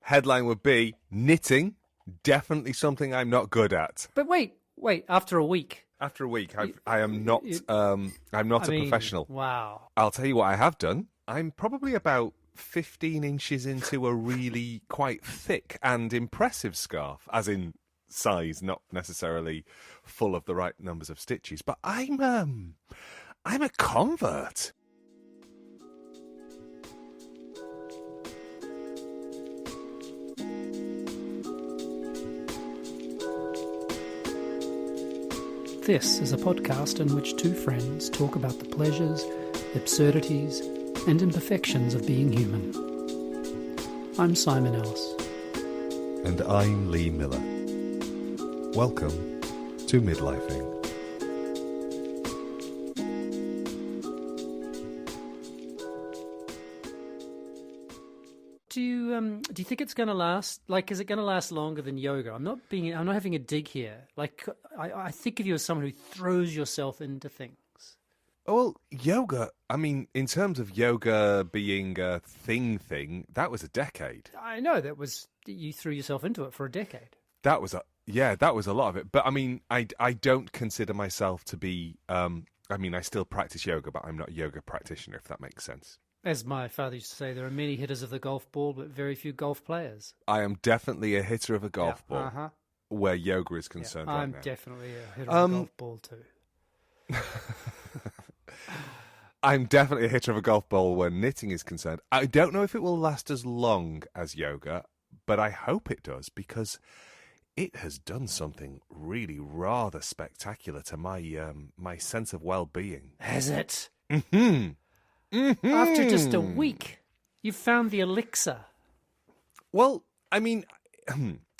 Headline would be knitting, definitely something I'm not good at. But wait, after a week. After a week, I am not. I'm not a professional. Wow. I'll tell you what I have done. I'm probably about 15 inches into a really quite thick and impressive scarf, as in size, not necessarily full of the right numbers of stitches. But I'm a convert. This is a podcast in which two friends talk about the pleasures, absurdities, and imperfections of being human. I'm Simon Ellis. And I'm Lee Miller. Welcome to Midlifing. Do you think it's going to last? Like, is it going to last longer than yoga? I'm not having a dig here. Like, I think of you as someone who throws yourself into things. Well, yoga, I mean, in terms of yoga being a thing, that was a decade. I know you threw yourself into it for a decade. That was a lot of it. But I mean, I don't consider myself to be, I still practice yoga, but I'm not a yoga practitioner, if that makes sense. As my father used to say, there are many hitters of the golf ball, but very few golf players. I am definitely a hitter of a golf ball, where yoga is concerned right now. I'm definitely a hitter of a golf ball too. I'm definitely a hitter of a golf ball where knitting is concerned. I don't know if it will last as long as yoga, but I hope it does, because it has done something really rather spectacular to my sense of well-being. Has it? Mm-hmm. Mm-hmm. After just a week, you've found the elixir. Well, I mean,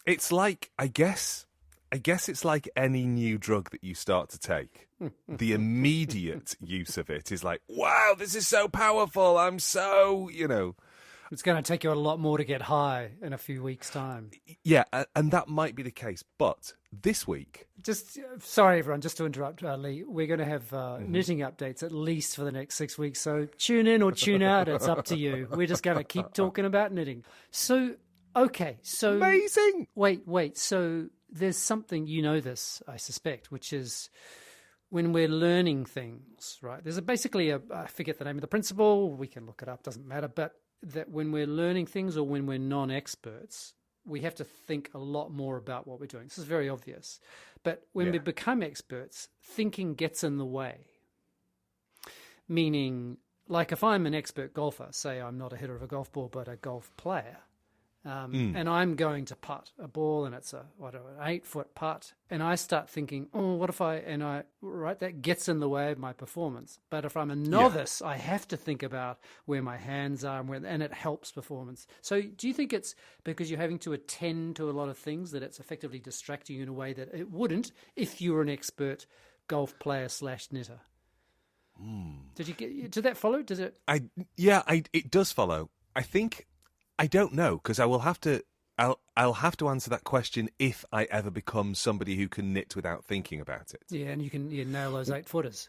it's like, I guess it's like any new drug that you start to take. The immediate use of it is like, wow, this is so powerful. I'm so, It's going to take you a lot more to get high in a few weeks' time. Yeah, and that might be the case. But this week... Sorry, everyone, just to interrupt, Lee. We're going to have knitting updates at least for the next 6 weeks. So tune in or tune out. It's up to you. We're just going to keep talking about knitting. So, okay. So amazing. Wait. So there's something, this, I suspect, which is when we're learning things, right? There's basically I forget the name of the principle. We can look it up. Doesn't matter. But that when we're learning things or when we're non-experts, we have to think a lot more about what we're doing. This is very obvious. But when we become experts, thinking gets in the way. Meaning, like if I'm an expert golfer, say I'm not a hitter of a golf ball, but a golf player, and I'm going to putt a ball and it's an 8-foot putt, and I start thinking, that gets in the way of my performance. But if I'm a novice, I have to think about where my hands are and it helps performance. So do you think it's because you're having to attend to a lot of things that it's effectively distracting you in a way that it wouldn't if you were an expert golf player / knitter? Did that follow? Does it? It does follow. I think, I don't know, because I'll have to answer that question if I ever become somebody who can knit without thinking about it. Yeah, and you can nail those 8-footers.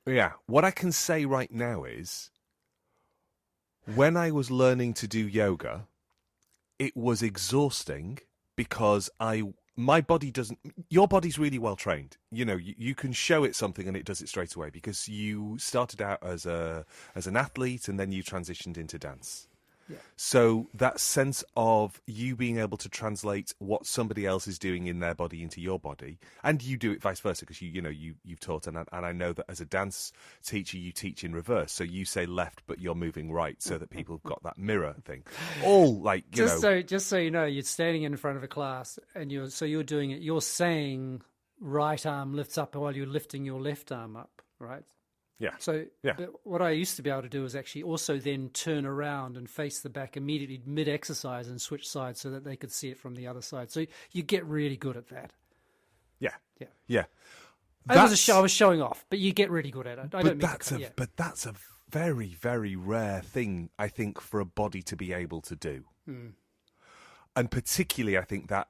Yeah. What I can say right now is, when I was learning to do yoga, it was exhausting because my body doesn't... Your body's really well trained. You can show it something and it does it straight away because you started out as an athlete and then you transitioned into dance. Yeah. So that sense of you being able to translate what somebody else is doing in their body into your body, and you do it vice versa because you've taught, and I know that as a dance teacher you teach in reverse. So you say left, but you're moving right, so that people have got that mirror thing. All like just so you know, you're standing in front of a class and you're doing it. You're saying right arm lifts up while you're lifting your left arm up, right? Yeah. So but what I used to be able to do is actually also then turn around and face the back immediately mid-exercise and switch sides so that they could see it from the other side. So you get really good at that. Yeah. I was showing off, but you get really good at it. But that's a very, very rare thing, I think, for a body to be able to do. And particularly, I think that...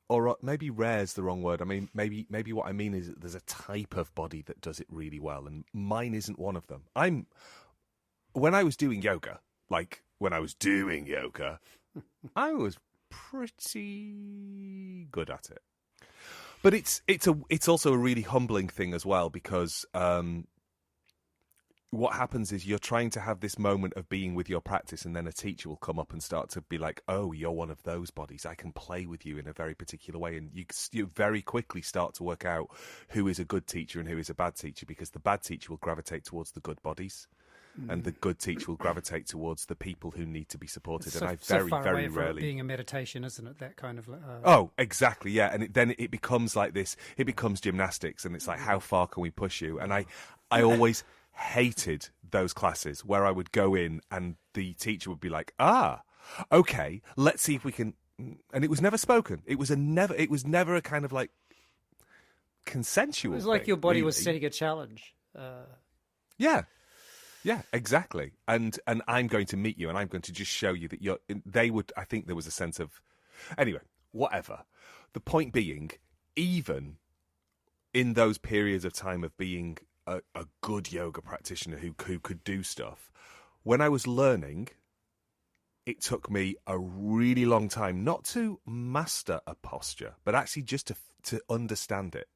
or maybe rare is the wrong word. I mean, maybe what I mean is that there's a type of body that does it really well, and mine isn't one of them. When I was doing yoga, I was pretty good at it. But it's also a really humbling thing as well, because what happens is you're trying to have this moment of being with your practice, and then a teacher will come up and start to be like, oh, you're one of those bodies. I can play with you in a very particular way. And you very quickly start to work out who is a good teacher and who is a bad teacher, because the bad teacher will gravitate towards the good bodies. And the good teacher will gravitate towards the people who need to be supported. It's and I so very, far very away from rarely. it being a meditation, isn't it? That kind of. Oh, exactly, yeah. And then it becomes like this. It becomes gymnastics, and it's like, how far can we push you? And I always hated those classes where I would go in and the teacher would be like, okay, let's see if we can. And it was never spoken. It was never a kind of like consensual. It was like thing, your body really. was setting a challenge. Yeah, exactly. And I'm going to meet you, and I'm going to just show you that you're. They would. I think there was a sense of. Anyway, whatever. The point being, even in those periods of time of being a good yoga practitioner who could do stuff, when I was learning, it took me a really long time not to master a posture, but actually just to understand it.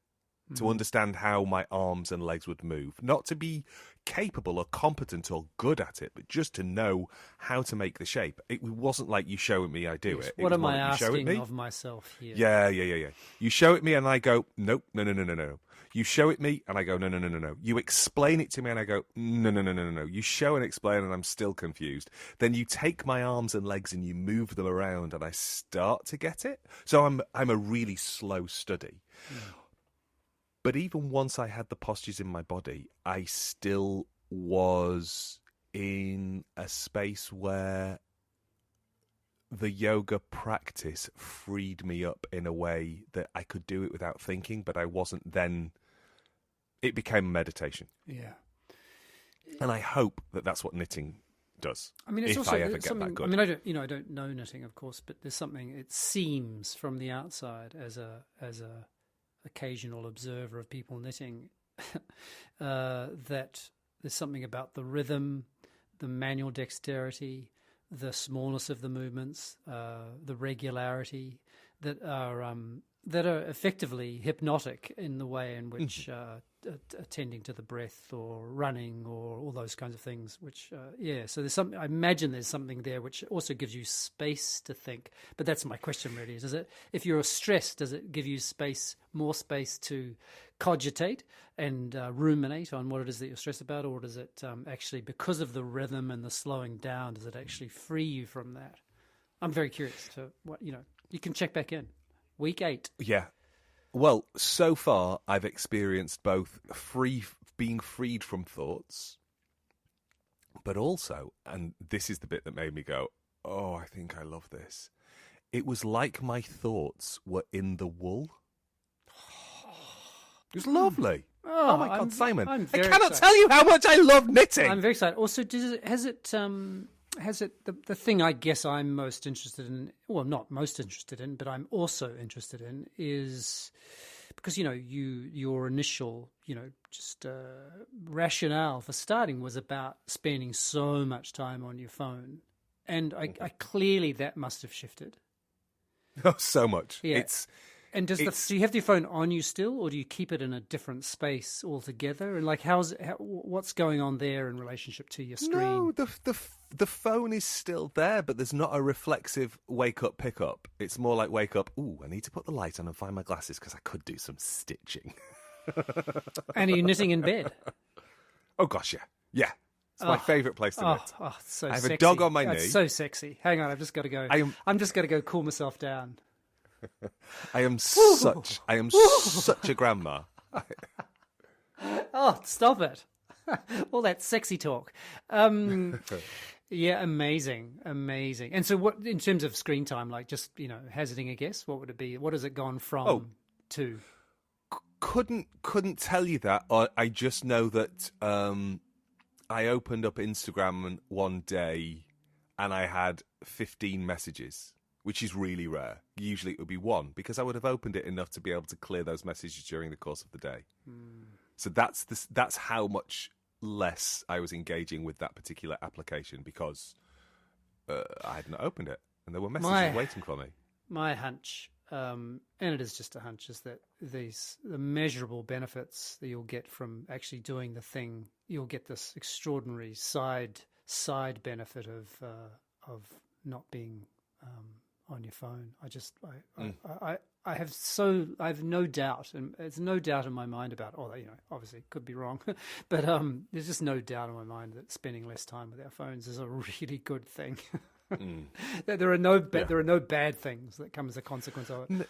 To understand how my arms and legs would move. Not to be capable or competent or good at it, but just to know how to make the shape. It wasn't like you show it me, I do it. What was am more I like, you show it asking me? of myself here? Yeah. You show it me and I go, nope, no. You show it me and I go, no. You explain it to me and I go, no. You show and explain and I'm still confused. Then you take my arms and legs and you move them around and I start to get it. So I'm a really slow study. But even once I had the postures in my body, I still was in a space where the yoga practice freed me up in a way that I could do it without thinking, but I wasn't then. It became meditation. Yeah. And I hope that that's what knitting does. I mean, it's if also I ever it's get something. that good. I mean, I don't know knitting, of course, but there's something. It seems from the outside as a occasional observer of people knitting that there's something about the rhythm, the manual dexterity, the smallness of the movements, the regularity that are effectively hypnotic in the way in which attending to the breath or running or all those kinds of things. Which so there's something. I imagine there's something there which also gives you space to think. But that's my question really: is it if you're stressed, does it give you more space to cogitate and ruminate on what it is that you're stressed about, or does it actually, because of the rhythm and the slowing down, does it actually free you from that? I'm very curious to what you can check back in. Week 8. Yeah. Well, so far I've experienced both being freed from thoughts, but also, and this is the bit that made me go, oh, I think I love this. It was like my thoughts were in the wool. It was lovely. Oh my God, Simon. I cannot tell you how much I love knitting. I'm very excited. Also, has it the thing I guess I'm most interested in, well, not most interested in, but I'm also interested in is because, your initial, rationale for starting was about spending so much time on your phone. And I clearly that must have shifted. Oh, so much. Yeah. And do you have your phone on you still, or do you keep it in a different space altogether? And like, what's going on there in relationship to your screen? No, the phone is still there, but there's not a reflexive wake up pick up. It's more like wake up. Ooh, I need to put the light on and find my glasses because I could do some stitching. And are you knitting in bed? Oh gosh, yeah. It's my favourite place to knit. Oh, it's so I have sexy. a dog on my knee. It's so sexy. Hang on, I've just got to go. I'm just going to go cool myself down. I am such a grandma. Oh, stop it. All that sexy talk. Yeah, amazing. And so what, in terms of screen time, like just, hazarding a guess, what would it be? What has it gone from to? Couldn't tell you that. I just know that I opened up Instagram one day and I had 15 messages, which is really rare. Usually it would be one, because I would have opened it enough to be able to clear those messages during the course of the day. So that's how much less I was engaging with that particular application, because I hadn't opened it. and there were messages waiting for me. My hunch, and it is just a hunch, is that the measurable benefits that you'll get from actually doing the thing, you'll get this extraordinary side benefit of not being on your phone. I have no doubt, and there's no doubt in my mind about. Obviously, could be wrong, but there's just no doubt in my mind that spending less time with our phones is a really good thing. There are no bad things that come as a consequence of it.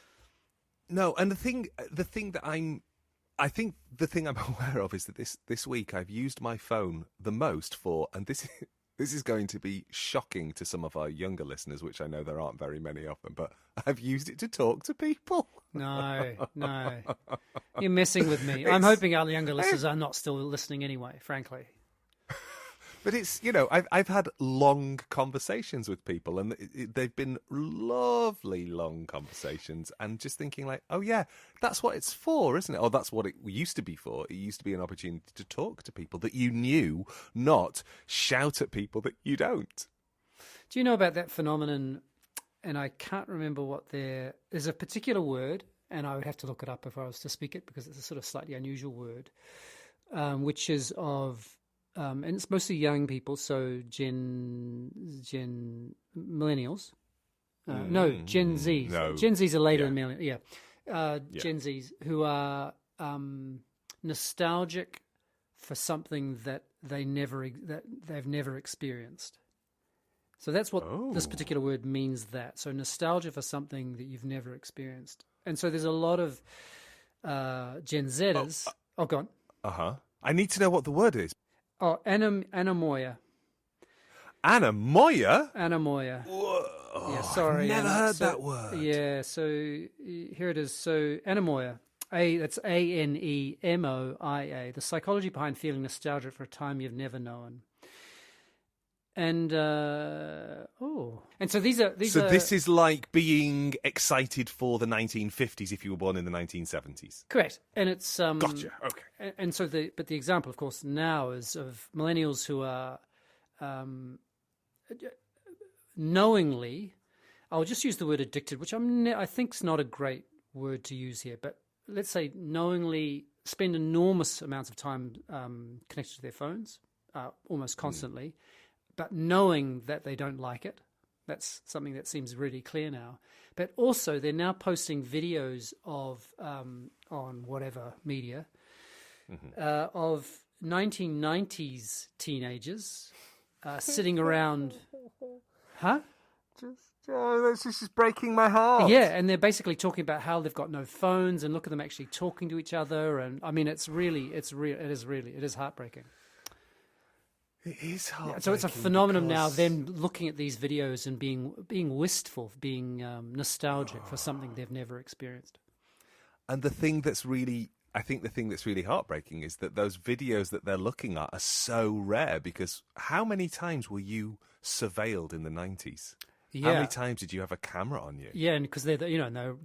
No, and the thing that I'm aware of is that this week I've used my phone the most for, and this is going to be shocking to some of our younger listeners, which I know there aren't very many of them, but I've used it to talk to people. No. You're messing with me. I'm hoping our younger listeners are not still listening anyway, frankly. But it's, I've had long conversations with people, and they've been lovely long conversations, and just thinking like, oh yeah, that's what it's for, isn't it? Or that's what it used to be for. It used to be an opportunity to talk to people that you knew, not shout at people that you don't. Do you know about that phenomenon? And I can't remember there's a particular word, and I would have to look it up if I was to speak it, because it's a sort of slightly unusual word, which is of... and it's mostly young people, so millennials. Gen Zs. No. Gen Zs are later than millennials. Yeah. Gen Zs who are nostalgic for something that they've never experienced. So that's what this particular word means. That so nostalgia for something that you've never experienced, and so there's a lot of Gen Zers. Go on. I need to know what the word is. Oh, anemoia. Anemoia? Anemoia. Whoa, Yeah, sorry. I've never heard that word. Yeah, so here it is. So anemoia. That's Anemoia. The psychology behind feeling nostalgic for a time you've never known. And so this is like being excited for the 1950s if you were born in the 1970s. Correct, and it's gotcha. Okay, and so the example, of course, now is of millennials who are knowingly. I'll just use the word addicted, which I think's not a great word to use here, but let's say knowingly spend enormous amounts of time connected to their phones, almost constantly. But knowing that they don't like it, that's something that seems really clear now. But also, they're now posting videos of on whatever media of 1990s teenagers sitting around. Huh? This is breaking my heart. Yeah, and they're basically talking about how they've got no phones, and look at them actually talking to each other. And I mean, it is heartbreaking. It is hard. Yeah, so it's a phenomenon now. Them looking at these videos and being wistful, being nostalgic for something they've never experienced. And the thing that's really heartbreaking is that those videos that they're looking at are so rare. Because how many times were you surveilled in the 90s? Yeah. How many times did you have a camera on you? Yeah, and because they're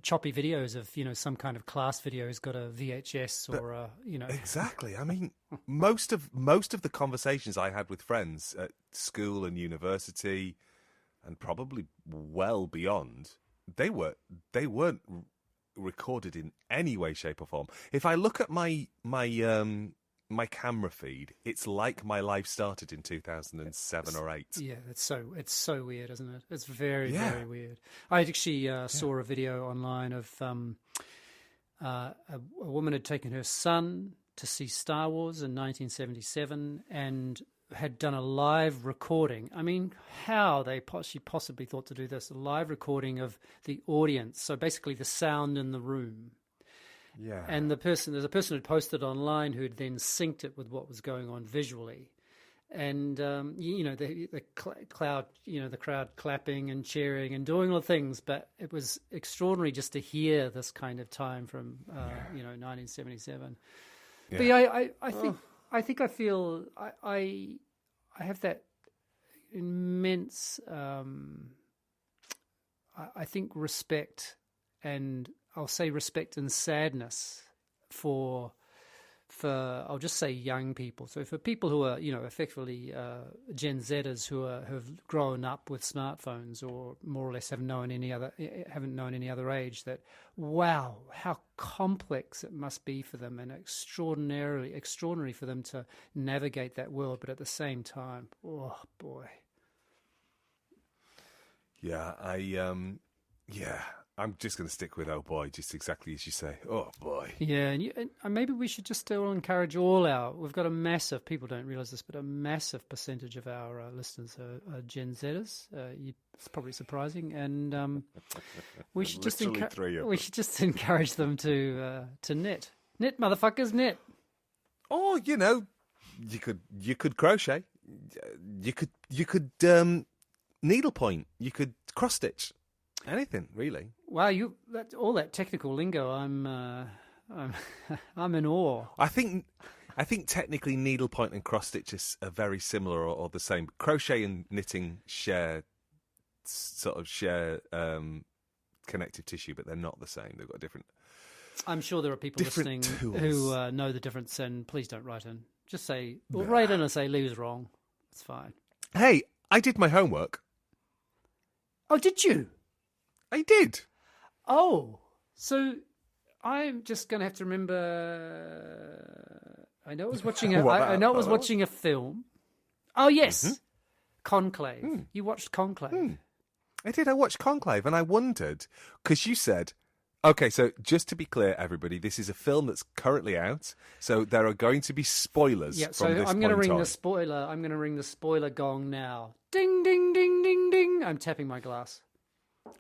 choppy videos of some kind of class video who's got a VHS or Exactly. I mean, most of the conversations I had with friends at school and university, and probably well beyond, they weren't recorded in any way, shape, or form. If I look at my camera feed, it's like my life started in 2007 or 8. Yeah, it's so weird, isn't it? It's very very weird. I actually saw a video online of a woman had taken her son to see Star Wars in 1977 and had done a live recording. I mean, how she possibly thought to do this? A live recording of the audience, so basically the sound in the room. Yeah. And there's a person who'd posted online who'd then synced it with what was going on visually. And, the crowd clapping and cheering and doing all the things. But it was extraordinary just to hear this kind of time from, 1977. Yeah. But yeah, I have that immense, I think, respect, and I'll say respect and sadness for I'll just say young people. So for people who are, effectively Gen Zers who have grown up with smartphones or more or less haven't known any other age, that wow, how complex it must be for them and extraordinary for them to navigate that world. But at the same time, oh boy. Yeah, I'm just going to stick with oh boy, just exactly as you say. Oh boy. Yeah, and maybe we should just still encourage we've got a massive, people don't realise this, but a massive percentage of our listeners are Gen Zers. It's probably surprising, and we should just encourage them to knit. Knit, motherfuckers, knit. Or, you could crochet. You could needlepoint. You could cross stitch. Anything really. Wow, all that technical lingo. I'm in awe. I think technically needlepoint and cross stitches are very similar or the same. Crochet and knitting share connective tissue, but they're not the same. They've got different. I'm sure there are people listening tools. who know the difference, and please don't write in. Just say, write in and say Lou's wrong. It's fine. Hey, I did my homework. Oh, did you? I did. Oh, so I'm just going to have to remember. I know I was watching watching a film. Oh yes, Conclave. You watched Conclave. I did. I watched Conclave, and I wondered because you said, okay. So just to be clear, everybody, this is a film that's currently out, so there are going to be spoilers. Yeah. So from this I'm going to ring on. the spoiler. I'm going to ring the spoiler gong now. Ding, ding, ding, ding, ding. I'm tapping my glass.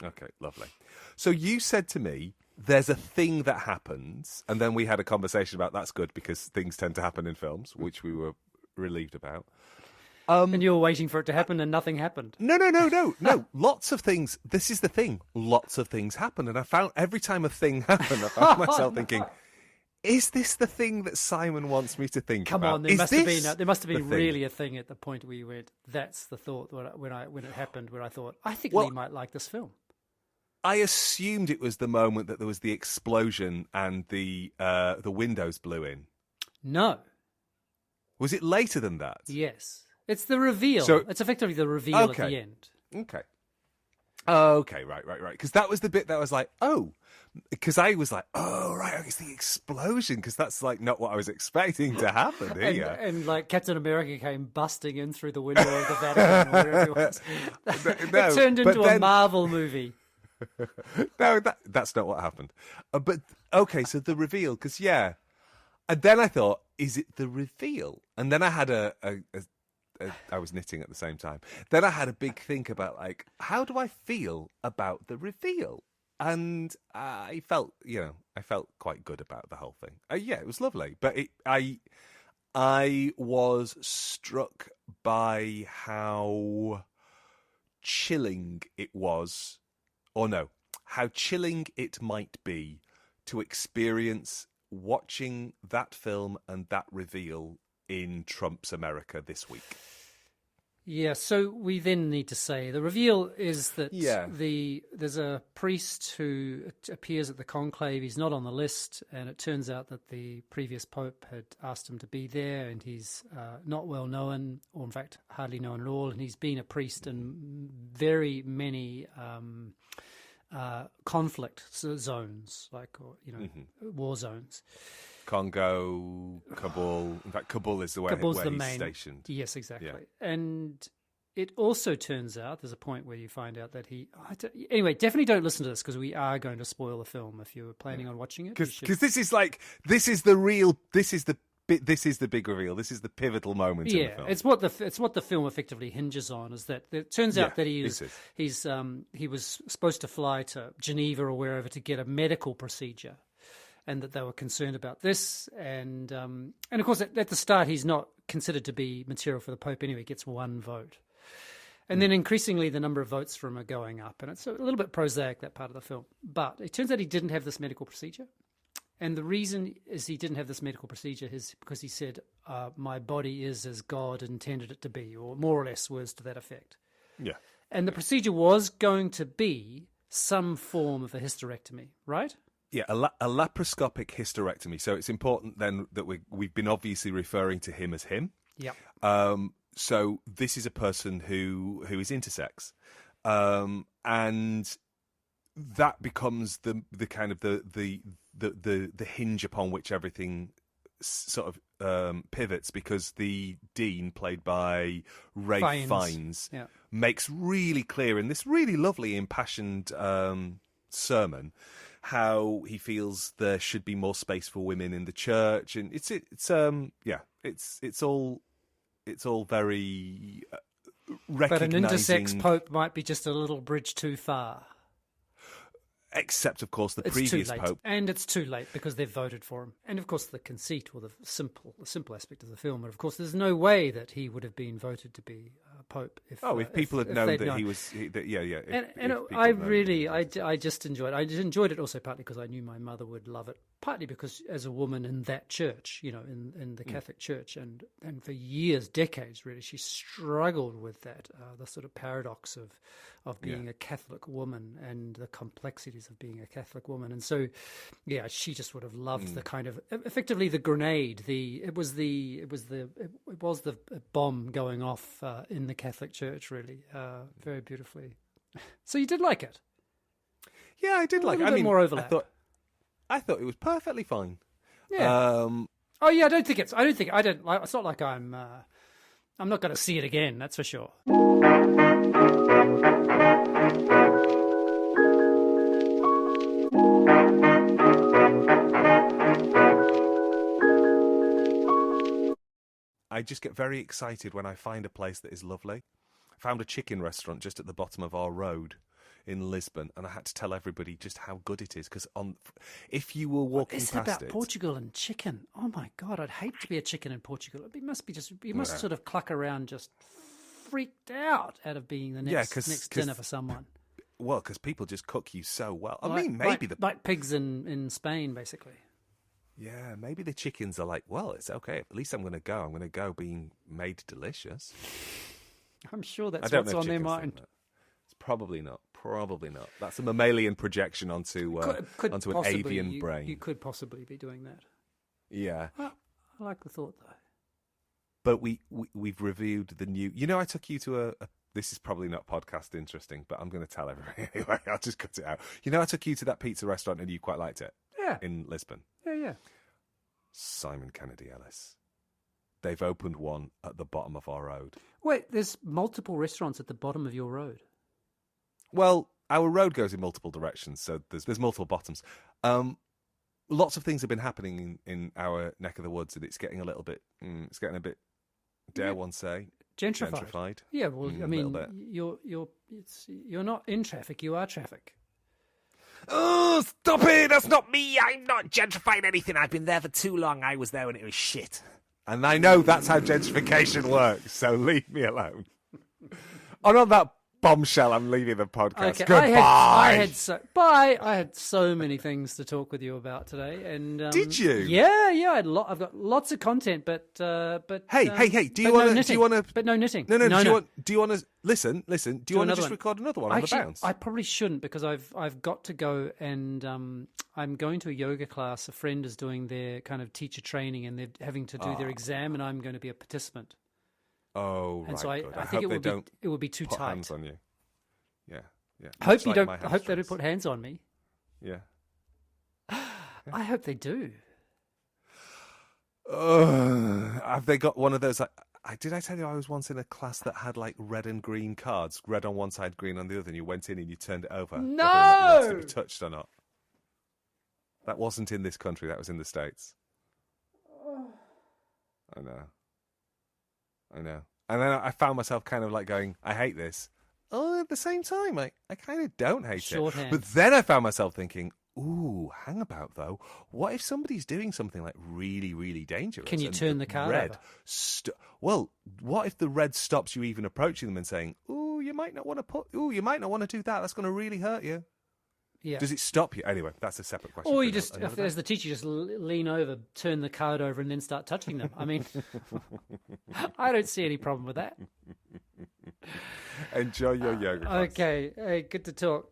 Okay, lovely. So you said to me, there's a thing that happens, and then we had a conversation about that's good because things tend to happen in films, which we were relieved about. And you were waiting for it to happen and nothing happened. No. Lots of things. This is the thing. Lots of things happen. And I found every time a thing happened, I found myself thinking, is this the thing that Simon wants me to think about? Come on, there must have been really a thing at the point where you went, that's the thought when it happened, where I thought, I think Lee might like this film. I assumed it was the moment that there was the explosion and the windows blew in. No. Was it later than that? Yes. It's the reveal. So, it's effectively the reveal at the end. Okay, right. Because that was the bit that I was like, oh. Because I was like, oh, right, it's the explosion. Because that's like not what I was expecting to happen here. and like Captain America came busting in through the window of the Vatican or whatever it was. It turned into a Marvel movie. No, that's not what happened. But, okay, so the reveal, because, yeah. And then I thought, is it the reveal? And then I had I was knitting at the same time. Then I had a big think about, like, how do I feel about the reveal? And I felt quite good about the whole thing. Yeah, it was lovely. But I was struck by how chilling it was. Or no, how chilling it might be to experience watching that film and that reveal in Trump's America this week. Yeah, so we then need to say the reveal is that there's a priest who appears at the conclave. He's not on the list, and it turns out that the previous pope had asked him to be there, and he's not well known, or in fact hardly known at all, and he's been a priest in very many conflict zones, war zones. Congo, Kabul. In fact, Kabul is where he's main, stationed. Yes, exactly. Yeah. And it also turns out there's a point where you find out that anyway, definitely don't listen to this because we are going to spoil the film if you're planning on watching it. Because this is the big reveal. This is the pivotal moment in the film. It's what the film effectively hinges on. Is that it turns out that he was supposed to fly to Geneva or wherever to get a medical procedure, and that they were concerned about this. And of course, at the start, he's not considered to be material for the Pope anyway. He gets one vote. And then increasingly, the number of votes for him are going up. And it's a little bit prosaic, that part of the film. But it turns out he didn't have this medical procedure. And the reason is he didn't have this medical procedure is because he said, my body is as God intended it to be, or more or less words to that effect. Yeah. And the procedure was going to be some form of a hysterectomy, right? Yeah, a laparoscopic hysterectomy. So it's important then that we've been obviously referring to him as him. Yep. So this is a person who is intersex, and that becomes the kind of the hinge upon which everything sort of pivots, because the dean, played by Ray Fiennes, makes really clear in this really lovely impassioned sermon how he feels there should be more space for women in the church, and it's all very recognizing. But an intersex pope might be just a little bridge too far. Except, of course, the It's previous too late. pope. And it's too late because they've voted for him. And, of course, the conceit or the simple aspect of the film, but, of course, there's no way that he would have been voted to be pope if People had known that he was... I just enjoyed it. I just enjoyed it also partly because I knew my mother would love it, partly because as a woman in that church, in the Catholic Church, and for years, decades, really, she struggled with that, the sort of paradox of being a Catholic woman and the complexities of being a Catholic woman. And so, she just would have loved the kind of, effectively the grenade, it was the bomb going off in the Catholic Church, really, very beautifully. So you did like it? Yeah, I did like it. I mean, more overlap. I thought it was perfectly fine. Yeah. I don't think it's not like I'm not going to see it again, that's for sure. I just get very excited when I find a place that is lovely. I found a chicken restaurant just at the bottom of our road in Lisbon, and I had to tell everybody just how good it is, because if you were walking past it... What is it about Portugal and chicken? Oh my God, I'd hate to be a chicken in Portugal. It must be you must sort of cluck around just freaked out of being the next dinner for someone. Well, because people just cook you so well. Like pigs in Spain, basically. Yeah, maybe the chickens are like, well, it's okay. At least I'm going to go. I'm going to go being made delicious. I'm sure that's what's on their mind. It's probably not. That's a mammalian projection onto an avian brain. You could possibly be doing that. Yeah. Well, I like the thought, though. But we've reviewed the new... I took you to a... This is probably not podcast interesting, but I'm going to tell everybody anyway. I'll just cut it out. I took you to that pizza restaurant and you quite liked it. Yeah. In Lisbon. Yeah. Simon Kennedy Ellis. They've opened one at the bottom of our road. Wait, there's multiple restaurants at the bottom of your road? Well, our road goes in multiple directions, so there's multiple bottoms. Lots of things have been happening in our neck of the woods, and it's getting a little bit... it's getting a bit, dare one say... Gentrified. Yeah, well, I mean, you're not in traffic, you are traffic. Oh, stop it! That's not me! I'm not gentrifying anything. I've been there for too long. I was there when it was shit. And I know that's how gentrification works, so leave me alone. And on that bombshell, I'm leaving the podcast. Okay, goodbye! I had so many things to talk with you about today. And did you? Yeah. I've got lots of content, but hey! Do you want to? But no knitting. No. Do you want to listen? Do you want to just record another one on the bounce? I probably shouldn't, because I've got to go, and I'm going to a yoga class. A friend is doing their kind of teacher training, and they're having to do their exam, and I'm going to be a participant. Oh, right. And so I think it would be too put tight. Hands on you. Yeah. I hope they don't put hands on me. Yeah. I hope they do. Have they got one of those? Did I tell you I was once in a class that had like red and green cards, red on one side, green on the other, and you went in and you turned it over. No, whether to be touched or not. That wasn't in this country. That was in the States. I know. And then I found myself kind of like going, I hate this. Oh, at the same time, I kind of don't hate Shorthand. it. But then I found myself thinking, ooh, hang about though. What if somebody's doing something like really, really dangerous? Can you turn the card over? Well, what if the red stops you even approaching them and saying, ooh, you might not want to do that. That's going to really hurt you. Yeah. Does it stop you? Anyway, that's a separate question. Or you just, if there's the teacher, just lean over, turn the card over, and then start touching them. I mean, I don't see any problem with that. Enjoy your yoga class. Okay. Hey, good to talk.